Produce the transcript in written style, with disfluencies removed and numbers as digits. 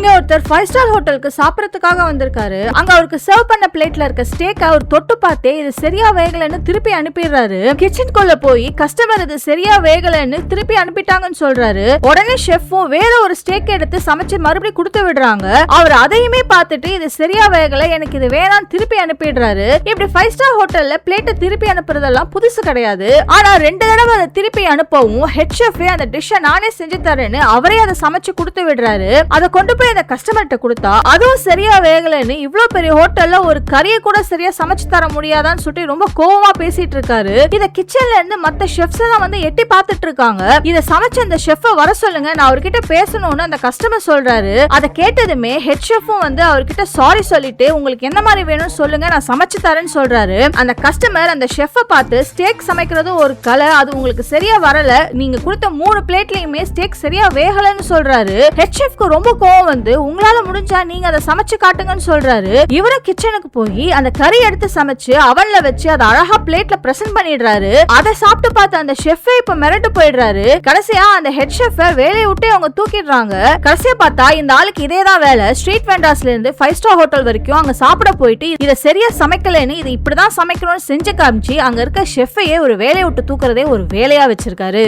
இங்க ஒருத்தர் 5 ஸ்டார் ஹோட்டலுக்கு சாப்பிடறதுக்காக வந்திருக்காரு. அங்க அவருக்கு சர்வ் பண்ண பிளேட்ல இருக்க ஸ்டேக் அவர் தொட்டு பார்த்தே இது சரியா வேகலன்னு திருப்பி அனுப்பிடுறாரு. கிச்சனுக்குள்ள போய் கஸ்டமர் இது சரியா வேகலன்னு திருப்பி அனுப்பிட்டாங்கன்னு சொல்றாரு. உடனே ஷெஃப்பும் வேற ஒரு ஸ்டேக் எடுத்து சமைச்சு மறுபடியும் கொடுத்து விடுறாங்க. அவர் அதையுமே பார்த்துட்டு இது சரியா வேகல, எனக்கு இது வேணாம் திருப்பி அனுப்பிடுறாரு. இப்படி 5 ஸ்டார் ஹோட்டல்ல பிளேட்டை திருப்பி அனுப்புறதெல்லாம் புதுசு கிடையாது. ஆனா 2 தடவை அதை திருப்பி அனுப்பவும் ஹெட் ஷெஃபே அந்த டிஷ்ஷை நானே செஞ்சு தரேன்னு அவரே அதை சமைச்சு கொடுத்து விடுறாரு. அதை கொண்டு போய் அந்த கஸ்டமர்கிட்ட கொடுத்தா அதுவும் சரியா வேகலன்னு இவ்வளவு பெரிய ஹோட்டல்ல ஒரு கறியை கூட சரியா சமைச்சு தர முடியாதான்னு சொல்லி ரொம்ப கோவமா பேசிட்டு இருக்காரு. இத கிச்சன்ல இருந்து மத்த ஷெஃப்ஸ் தான் வந்து எட்டி பார்த்துட்டு இருக்காங்க. இத சமைச்ச அந்த ஷெஃபை வர சொல்லுங்க, நான் அவர்கிட்ட பேசணும்னு அந்த கஸ்டமர் சொல்றாரு. அதை கேட்டதுமே ஹெட் ஷெஃப்பும் வந்து அவர்கிட்ட சாரி சொல்லிட்டு உங்களுக்கு என்ன மாதிரி வேணும்னு சொல்லுங்க, நான் சமைச்சு தரேன்னு சொல்றாரு. அந்த கஸ்டமர் அந்த ஷெஃபை பார்த்து ஸ்டேக் சமைக்கிறது ஒரு கலை, அது உங்களுக்கு சரியா வரல, நீங்க கொடுத்த 3 பிளேட்லயுமே ஸ்டேக் சரியா வேகலன்னு சொல்றாரு. ஹெட் ஷெஃப்க்கு ரொம்ப கோவம் வந்து உங்களால முடிஞ்சா நீங்க அதை சமைச்சு காட்டுங்கன்னு சொல்றாரு. இவர கிச்சனுக்கு போய் அந்த கறி எடுத்து சமைச்சு அவன்ல வச்சு அதை அழகா பிளேட்ல பிரசன்ட் பண்ணிடுறாரு. அதை சாப்பிட்டு பார்த்த அந்த ஷெஃபே இப்ப மிரட்டு போயிடுறாரு. கடைசியா அந்த ஹெட் ஷெஃபை வேலையை விட்டு அவங்க தூக்கிடுறாங்க. கடைசியா பார்த்தா இந்த ஆளுக்கு இதேதான் வேலை. ஸ்ட்ரீட் வெண்டாஸ்ல இருந்து 5 ஸ்டார் ஹோட்டல் வரைக்கும் அங்க சாப்பிட போயிட்டு இதை சரியா சமைக்கலன்னு இது இப்படிதான் சமைக்கணும்னு செஞ்சு காமிச்சு அங்க இருக்க ஷெஃபையே ஒரு வேலையை விட்டு தூக்குறதே ஒரு வேலையா வச்சிருக்காரு.